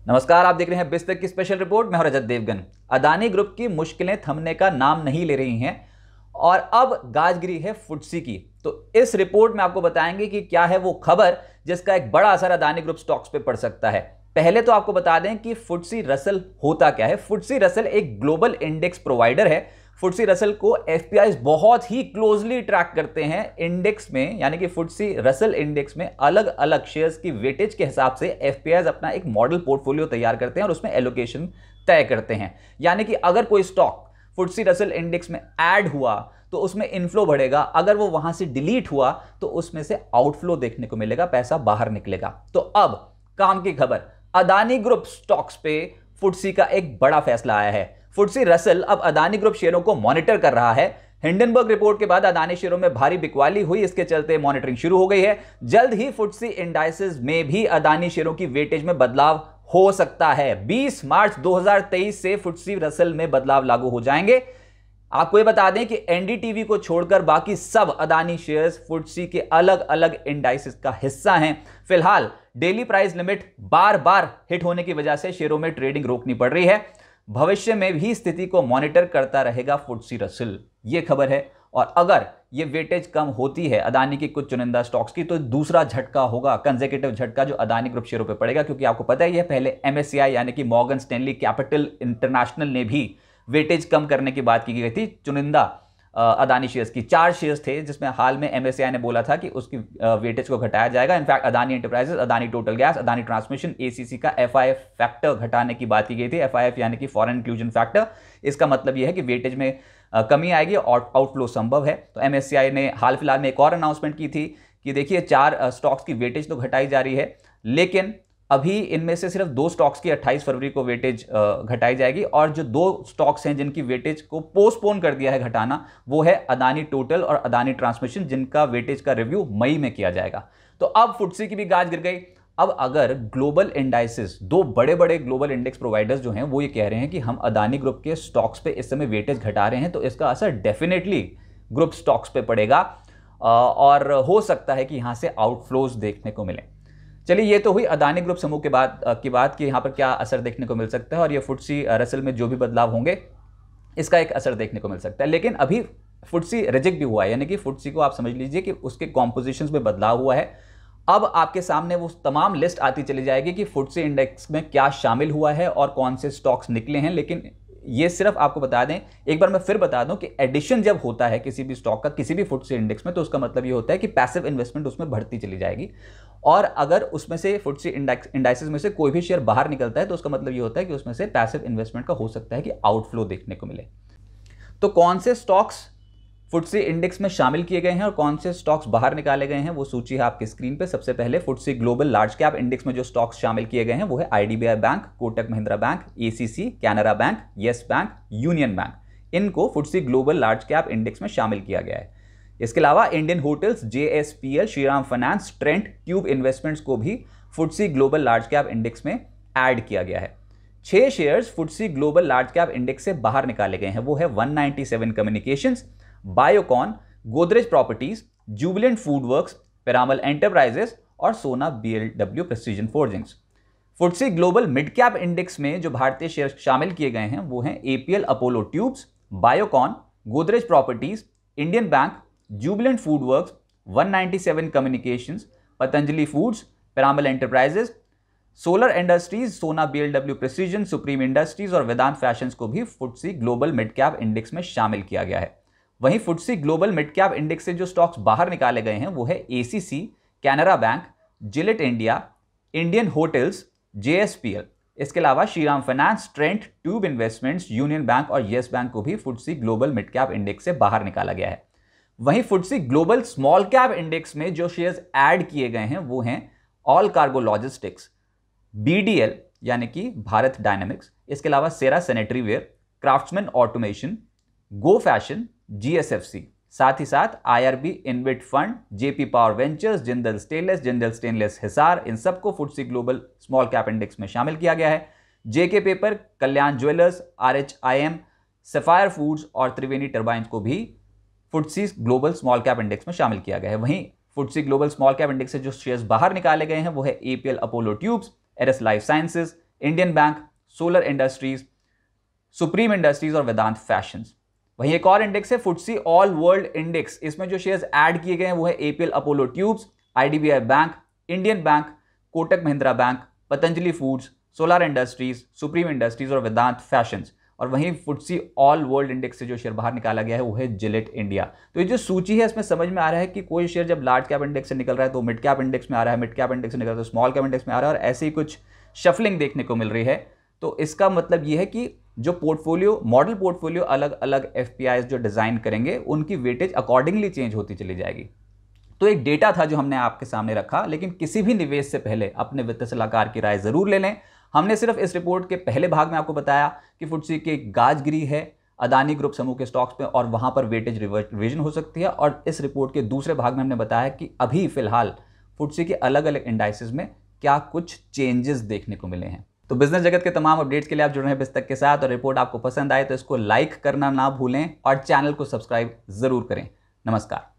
नमस्कार, आप देख रहे हैं बिस्तर की स्पेशल रिपोर्ट। मैं हूं रजत देवगन। अदानी ग्रुप की मुश्किलें थमने का नाम नहीं ले रही हैं और अब गाजगिरी है फुटसी की। तो इस रिपोर्ट में आपको बताएंगे कि क्या है वो खबर जिसका एक बड़ा असर अदानी ग्रुप स्टॉक्स पे पड़ सकता है। पहले तो आपको बता दें कि फुटसी रसल होता क्या है। फुटसी रसल एक ग्लोबल इंडेक्स प्रोवाइडर है। फुटसी रसल को एफपीआई बहुत ही क्लोजली ट्रैक करते हैं इंडेक्स में, यानी कि फुटसी रसल इंडेक्स में अलग अलग शेयर्स की वेटेज के हिसाब से एफपीआई अपना एक मॉडल पोर्टफोलियो तैयार करते हैं और उसमें एलोकेशन तय करते हैं। यानी कि अगर कोई स्टॉक फुटसी रसल इंडेक्स में ऐड हुआ तो उसमें इनफ्लो बढ़ेगा, अगर वो वहां से डिलीट हुआ तो उसमें से आउटफ्लो देखने को मिलेगा, पैसा बाहर निकलेगा। तो अब काम की खबर, अदानी ग्रुप स्टॉक्स पे फुटसी का एक बड़ा फैसला आया है। फुटसी रसल अब अदानी ग्रुप शेयरों को मॉनिटर कर रहा है। हिंडनबर्ग रिपोर्ट के बाद अदानी शेयरों में भारी बिकवाली हुई, इसके चलते मॉनिटरिंग शुरू हो गई है। जल्द ही फुटसी इंडाइसेस में भी अदानी शेयरों की वेटेज में बदलाव हो सकता है। 20 मार्च 2023 से फुटसी रसल में बदलाव लागू हो जाएंगे। आपको यह बता दें कि एनडीटीवी को छोड़कर बाकी सब अदानी शेयर्स फुटसी के अलग अलग इंडाइसेस का हिस्सा हैं। फिलहाल डेली प्राइस लिमिट बार बार हिट होने की वजह से शेयरों में ट्रेडिंग रोकनी पड़ रही है। भविष्य में भी स्थिति को मॉनिटर करता रहेगा फुटसी रसल, ये खबर है। और अगर ये वेटेज कम होती है अदानी की कुछ चुनिंदा स्टॉक्स की, तो दूसरा झटका होगा, कंसेक्यूटिव झटका, जो अदानी ग्रुप शेयरों पे पड़ेगा। क्योंकि आपको पता ही है, पहले एमएससीआई यानी कि मॉर्गन स्टैनली कैपिटल इंटरनेशनल ने भी वेटेज कम करने की बात की गई थी चुनिंदा अदानी शेयर्स की। 4 शेयर्स थे जिसमें हाल में एमएससीआई ने बोला था कि उसकी वेटेज को घटाया जाएगा। In fact Adani enterprises, Adani total gas, Adani transmission, ACC का एफआईएफ फैक्टर घटाने की बात की गई थी। एफआईएफ यानी कि फॉरेन इंक्लूजन फैक्टर। इसका मतलब यह है कि वेटेज में कमी आएगी और आउटफ्लो संभव है। तो एमएससीआई ने हाल फिलहाल में एक और अनाउंसमेंट की थी कि देखिए 4 स्टॉक्स की वेटेज तो घटाई जा रही है, लेकिन अभी इनमें से सिर्फ 2 स्टॉक्स की 28 फरवरी को वेटेज घटाई जाएगी। और जो 2 स्टॉक्स हैं जिनकी वेटेज को पोस्टपोन कर दिया है घटाना, वो है अदानी टोटल और अदानी ट्रांसमिशन, जिनका वेटेज का रिव्यू मई में किया जाएगा। तो अब फुटसी की भी गाज गिर गई। अब अगर ग्लोबल इंडाइसेस, 2 बड़े बड़े ग्लोबल इंडेक्स प्रोवाइडर्स जो हैं वो ये कह रहे हैं कि हम अदानी ग्रुप के स्टॉक्स पे इस समय वेटेज घटा रहे हैं, तो इसका असर डेफिनेटली ग्रुप स्टॉक्स पे पड़ेगा और हो सकता है कि यहां से आउटफ्लोज देखने को मिले। चलिए, ये तो हुई अदानी ग्रुप समूह के बाद की बात कि यहाँ पर क्या असर देखने को मिल सकता है और ये फुटसी रसल में जो भी बदलाव होंगे इसका एक असर देखने को मिल सकता है। लेकिन अभी फुटसी रिजेक्ट भी हुआ है, यानी कि फुटसी को आप समझ लीजिए कि उसके कॉम्पोजिशंस में बदलाव हुआ है। अब आपके सामने वो तमाम लिस्ट आती चली जाएगी कि फुटसी इंडेक्स में क्या शामिल हुआ है और कौन से स्टॉक्स निकले हैं। लेकिन ये सिर्फ आपको बता दें, एक बार मैं फिर बता दूं कि एडिशन जब होता है किसी भी स्टॉक का किसी भी फुटसी इंडेक्स में, तो उसका मतलब ये होता है कि पैसिव इन्वेस्टमेंट उसमें बढ़ती चली जाएगी। और अगर उसमें से फुटसी इंडाइसेस में से कोई भी शेयर बाहर निकलता है तो उसका मतलब ये होता है कि उसमें से पैसिव इन्वेस्टमेंट का हो सकता है कि आउटफ्लो देखने को मिले। तो कौन से स्टॉक्स फुटसी इंडेक्स में शामिल किए गए हैं और कौन से स्टॉक्स बाहर निकाले गए हैं, वो सूची है आपकी स्क्रीन पे। सबसे पहले FTSE global large cap index में जो स्टॉक्स शामिल किए गए हैं वो है IDBI bank, Kotak Mahindra bank, ACC, Canara bank, yes bank, union bank. इनको FTSE global large cap index में शामिल किया गया है। इसके अलावा Indian hotels, JSPL, Shriram finance, Trent, tube investments को भी FTSE global large cap index में ऐड किया गया है। 6 shares FTSE global large cap index से बाहर निकाले गए हैं, वो है 197 communications, Biocon, Godrej properties, Jubilant FoodWorks, Piramal enterprises और सोना BLW precision forgings. FTSE global mid cap index में जो भारतीय शेयर शामिल किए गए हैं वो हैं APL Apollo tubes, Biocon, Godrej properties, Indian bank, Jubilant FoodWorks, 197 communications, Patanjali foods, Piramal enterprises, solar industries, सोना बीएलडब्ल्यू प्रेसिजन, सुप्रीम इंडस्ट्रीज और वेदांत फैशंस को भी FTSE global mid cap index में शामिल किया गया है। वहीं FTSE global mid cap index से जो स्टॉक्स बाहर निकाले गए हैं वो है ACC, Canara bank, Gillette India, Indian hotels, JSPL. इसके अलावा Shriram finance, Trent, tube investments, union bank और येस बैंक को भी FTSE global mid cap index से बाहर निकाला गया है। वहीं FTSE global small cap index में जो शेयर्स ऐड किए गए हैं वो हैं ऑल कार्गो लॉजिस्टिक्स, बीडीएल यानी कि भारत डायनामिक्स, इसके अलावा Cera sanitary ware, craftsman automation, go fashion, GSFC, साथ ही साथ IRB InvIT fund, JP power ventures, Jindal stainless Hisar, इन सबको FTSE global small cap index में शामिल किया गया है। JK paper, Kalyan jewellers, RHIM, sapphire foods और त्रिवेणी टर्बाइंस को भी FTSE global small cap index में शामिल किया गया है। वहीं FTSE global small cap index से जो शेयर्स बाहर निकाले गए हैं वो है APL Apollo tubes, Eris life sciences, Indian bank, solar industries, supreme industries और वेदांत फैशंस। वहीं एक और इंडेक्स है फुटसी ऑल वर्ल्ड इंडेक्स। इसमें जो शेयर्स ऐड किए गए हैं वो है APL Apollo tubes, IDBI bank, Indian bank, Kotak Mahindra bank, Patanjali foods, solar industries, supreme industries और वेदांत फैशंस। और वहीं फुटसी ऑल वर्ल्ड इंडेक्स से जो शेयर बाहर निकाला गया है वो है जिलेट इंडिया। तो ये जो सूची है इसमें समझ में आ रहा है कि कोई शेयर जब लार्ज कैप इंडेक्स से निकल रहा है तो मिड कैप इंडेक्स में आ रहा है, मिड कैप इंडेक्स से निकल रहा है तो स्मॉल कैप इंडेक्स में आ रहा है, और ऐसे ही कुछ शफलिंग देखने को मिल रही है। तो इसका मतलब ये है कि जो पोर्टफोलियो, मॉडल पोर्टफोलियो अलग अलग एफपीआईज जो डिजाइन करेंगे उनकी वेटेज अकॉर्डिंगली चेंज होती चली जाएगी। तो एक डेटा था जो हमने आपके सामने रखा, लेकिन किसी भी निवेश से पहले अपने वित्त सलाहकार की राय जरूर ले लें। हमने सिर्फ इस रिपोर्ट के पहले भाग में आपको बताया कि फुटसी की गाजगिरी है अदानी ग्रुप समूह के स्टॉक्स पे और वहां पर वेटेज रिविजन हो सकती है, और इस रिपोर्ट के दूसरे भाग में हमने बताया कि अभी फिलहाल फुटसी के अलग अलग इंडाइसेस में क्या कुछ चेंजेस देखने को मिले हैं। तो बिजनेस जगत के तमाम अपडेट्स के लिए आप जुड़ रहे हैं बिस्तक के साथ, और रिपोर्ट आपको पसंद आए तो इसको लाइक करना ना भूलें और चैनल को सब्सक्राइब जरूर करें। नमस्कार।